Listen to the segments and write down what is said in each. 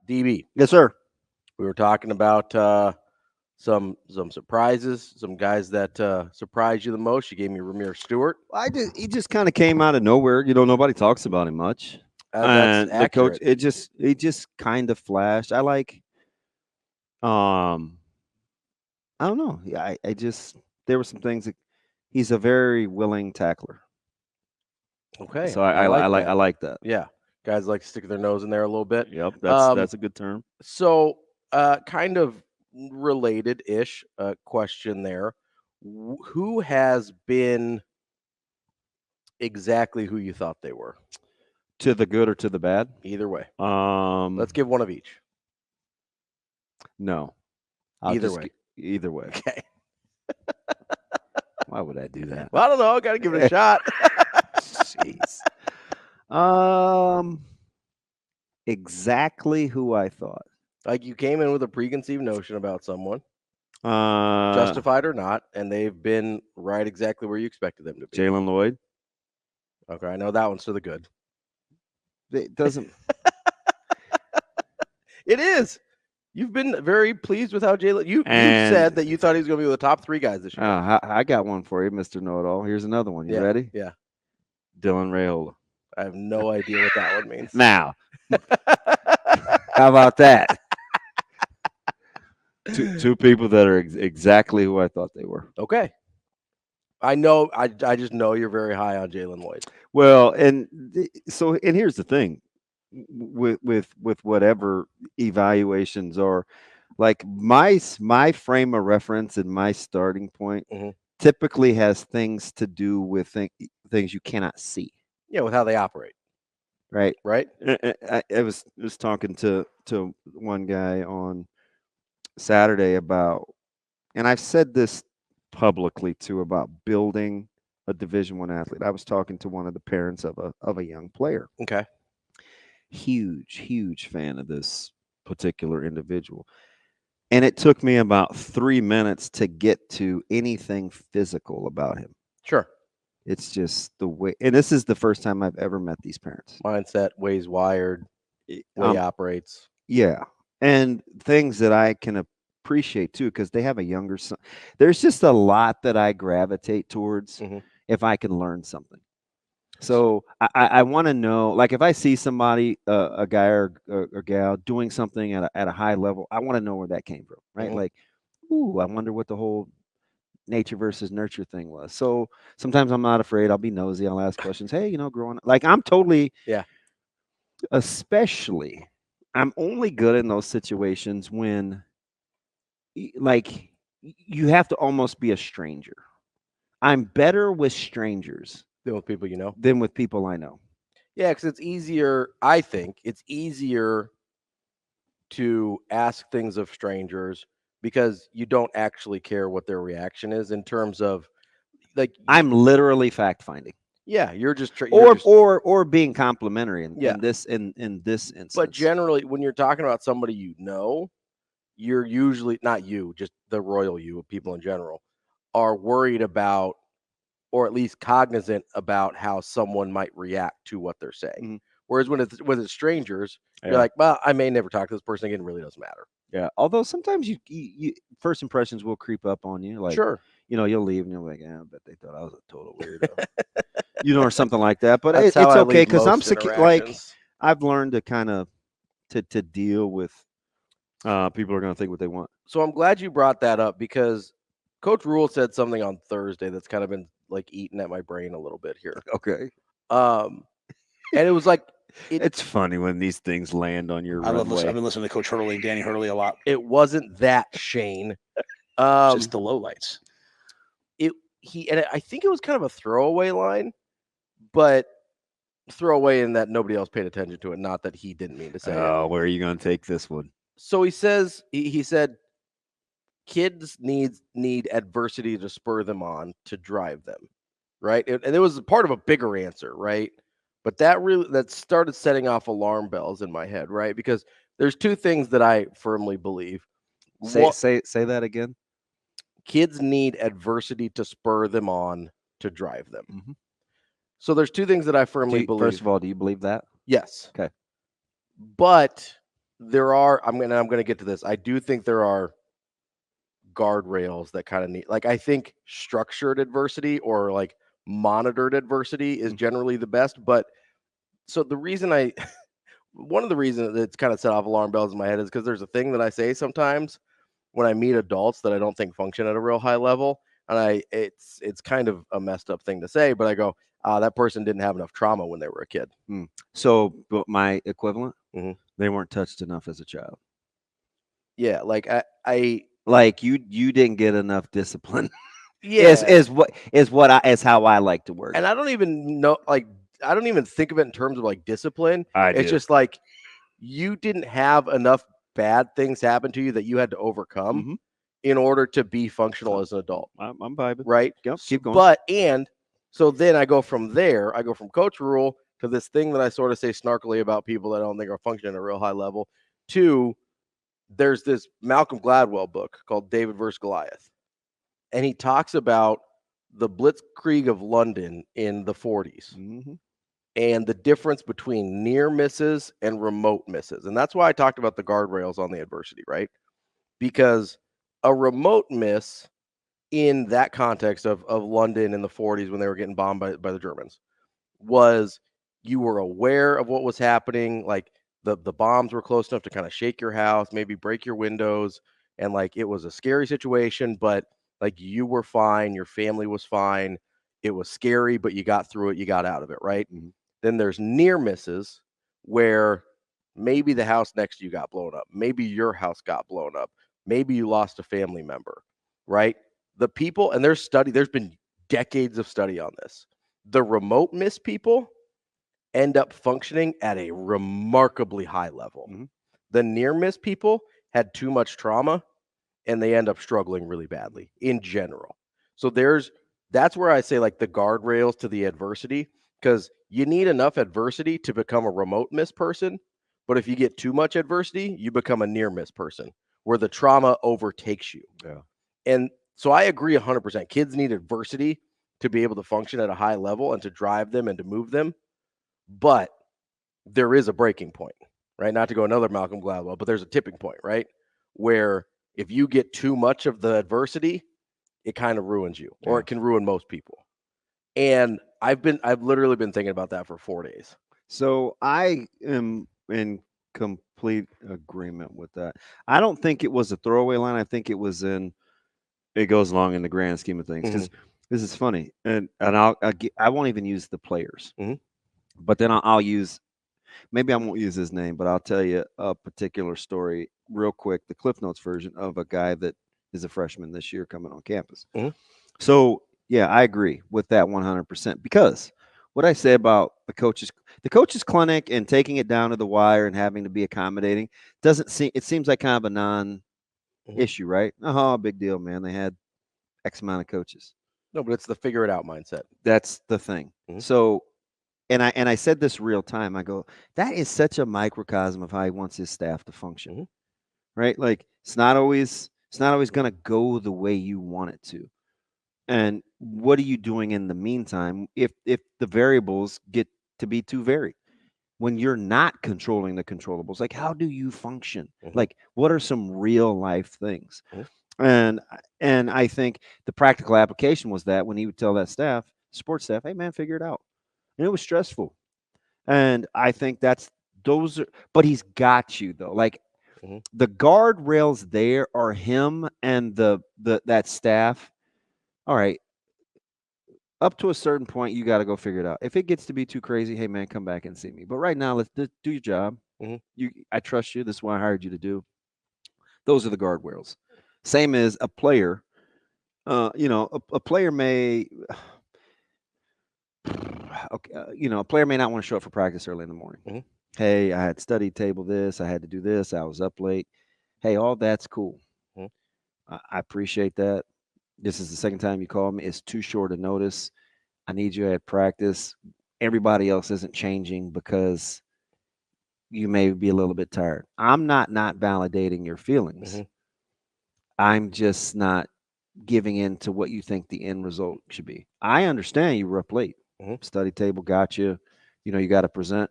DB. Yes, sir. We were talking about some surprises, some guys that surprised you the most. You gave me Ramir Stewart. He just kind of came out of nowhere. Nobody talks about him much. That's And the coach, accurate. it just kind of flashed. Um, I don't know. Yeah, I just there were some things that he's a very willing tackler. Okay, So I like I that. like that. Yeah, guys like to stick their nose in there a little bit. Yep, Um, that's a good term. so kind of related-ish question there. Who has been exactly who you thought they were? To the good or to the bad? Either way. Um, Let's give one of each. no. Either way. Either way. Okay. Why would I do that? Well, I don't know. Got to give it a shot. Jeez. Exactly who I thought. Like you came in with a preconceived notion about someone, Uh, justified or not, and they've been right exactly where you expected them to be. Jalen Lloyd. Okay, I know that one's to the good. It doesn't. It is. You've been very pleased with how Jalen. You said that you thought he was going to be one of the top 3 guys this year. I got one for you, Mr. Know-It-All. Here's another one. You ready? Yeah. Dylan Raiola. I have no idea what that one means. Now, how about that? Two people that are exactly who I thought they were. Okay. I know. I just know you're very high on Jalen Lloyd. Well, and here's the thing, with whatever evaluations are, like my frame of reference and my starting point typically has things to do with things you cannot see. Yeah, with how they operate. Right. I was talking to one guy on Saturday about, and I've said this publicly too, about building a Division I athlete. I was talking to one of the parents of a young player. Okay. Huge fan of this particular individual. And it took me about 3 minutes to get to anything physical about him. Sure. It's just the way, and this is the first time I've ever met these parents. Mindset, ways wired, way he operates. Yeah. And things that I can appreciate too, because they have a younger son. There's just a lot that I gravitate towards if I can learn something. So I want to know, like if I see somebody, a guy or gal doing something at a high level, I want to know where that came from, right? Like, ooh, I wonder what the whole nature versus nurture thing was. So sometimes I'm not afraid. I'll be nosy. I'll ask questions. Hey, growing up, like I'm totally, especially, I'm only good in those situations when, like, you have to almost be a stranger. I'm better with strangers than with people you know. Than with people I know. Yeah, because it's easier. I think it's easier to ask things of strangers because you don't actually care what their reaction is in terms of, like, I'm literally fact finding. Yeah, you're just or being complimentary in this instance. But generally, when you're talking about somebody you're usually not just the royal you of people in general are worried about, or at least cognizant about how someone might react to what they're saying. Whereas when it's strangers, you're like, well, I may never talk to this person again. It really doesn't matter. Yeah. Although sometimes you first impressions will creep up on you. Like, sure. You'll leave and you're like, I bet they thought I was a total weirdo. Or something like that. But it's okay because I'm like, I've learned to kind of to deal with people are going to think what they want. So I'm glad you brought that up because Coach Rhule said something on Thursday that's kind of been like eating at my brain a little bit here. Okay. And it was like it's funny when these things land on your I've been listening to Coach Hurley, Danny Hurley a lot. It wasn't that, Shane. Just the lowlights. And I think it was kind of a throwaway line, but throwaway in that nobody else paid attention to it, not that he didn't mean to say it. Oh, where are you going to take this one? So he says, he said, kids need adversity to spur them on to drive them, right? And it was part of a bigger answer, right? But that started setting off alarm bells in my head, right? Because there's two things that I firmly believe. Say that again. Kids need adversity to spur them on to drive them. So there's two things that I firmly believe. First of all, do you believe that? Yes. Okay. But there are. I'm gonna get to this. I do think there are guardrails that kind of need. Like I think structured adversity or like monitored adversity is generally the best. But so the reason one of the reasons that's kind of set off alarm bells in my head is because there's a thing that I say sometimes when I meet adults that I don't think function at a real high level, and it's kind of a messed up thing to say, but I go, that person didn't have enough trauma when they were a kid. So, but my equivalent, Mm-hmm. they weren't touched enough as a child. Yeah, like I like you didn't get enough discipline. Yeah, is how I like to word. And I don't even know, like I don't even think of it in terms of like discipline. It's just like you didn't have enough bad things happen to you that you had to overcome in order to be functional as an adult. I'm vibing. Right? Yep, keep going. But so then I go from there, I go from Coach Rhule to this thing that I sort of say snarkily about people that I don't think are functioning at a real high level to there's this Malcolm Gladwell book called David versus Goliath. And he talks about the Blitzkrieg of London in the 40s and the difference between near misses and remote misses. And that's why I talked about the guardrails on the adversity, right? Because a remote miss in that context of London in the 40s when they were getting bombed by the Germans was you were aware of what was happening. Like the bombs were close enough to kind of shake your house, maybe break your windows. And like, it was a scary situation, but like you were fine. Your family was fine. It was scary, but you got through it. You got out of it. Right. Then there's near misses where maybe the house next to you got blown up. Maybe your house got blown up. Maybe you lost a family member. Right. The people, and there's been decades of study on this. The remote miss people end up functioning at a remarkably high level. The near miss people had too much trauma and they end up struggling really badly in general. So that's where I say like the guardrails to the adversity, because you need enough adversity to become a remote miss person. But if you get too much adversity, you become a near miss person where the trauma overtakes you. Yeah. And so I agree 100%. Kids need adversity to be able to function at a high level and to drive them and to move them. But there is a breaking point, right? Not to go another Malcolm Gladwell, but there's a tipping point, right? Where if you get too much of the adversity, it kind of ruins you, or it can ruin most people. And I've literally been thinking about that for 4 days. So I am in complete agreement with that. I don't think it was a throwaway line. I think it goes along in the grand scheme of things. Because this is funny, and I won't even use the players, but then I'll use, maybe I won't use his name, but I'll tell you a particular story real quick, the Cliff Notes version of a guy that is a freshman this year coming on campus. So yeah, I agree with that 100%, because what I say about the coaches clinic and taking it down to the wire and having to be accommodating it seems like kind of a non-issue, right? Oh, big deal, man. They had X amount of coaches. No, but it's the figure it out mindset. That's the thing. So, and I said this real time. I go, that is such a microcosm of how he wants his staff to function, right? Like it's not always going to go the way you want it to. And what are you doing in the meantime if the variables get to be too varied? When you're not controlling the controllables, like how do you function? Like what are some real life things? And I think the practical application was that when he would tell that staff, sports staff, hey man, figure it out. And it was stressful. And I think but he's got you though. Like the guardrails there are him and that staff. All right. Up to a certain point, you got to go figure it out. If it gets to be too crazy, hey man, come back and see me. But right now, let's do your job. I trust you. This is what I hired you to do. Those are the guardrails. Same as a player. A player may, a player may not want to show up for practice early in the morning. Hey, I had study table this. I had to do this. I was up late. Hey, all that's cool. I appreciate that. This is the second time you called me. It's too short a notice. I need you at practice. Everybody else isn't changing because you may be a little bit tired. I'm not validating your feelings. I'm just not giving in to what you think the end result should be. I understand you were up late. Study table got you. You got to present.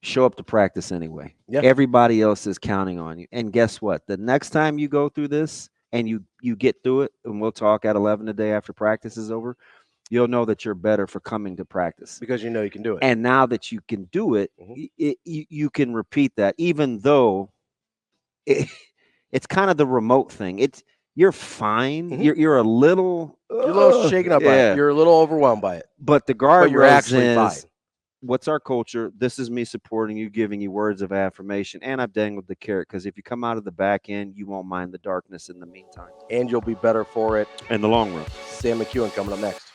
show up to practice anyway. Yeah. Everybody else is counting on you. And guess what? The next time you go through this and you get through it, and we'll talk at 11 today after practice is over, you'll know that you're better for coming to practice. Because you know you can do it. And now that you can do it, you can repeat that, even though it's kind of the remote thing. You're fine. You're a little shaken up by it. You're a little overwhelmed by it. But the guard you're actually fine. What's our culture? This is me supporting you, giving you words of affirmation, and I've dangled the carrot because if you come out of the back end, you won't mind the darkness in the meantime. And you'll be better for it in the long run. Sam McEwen coming up next.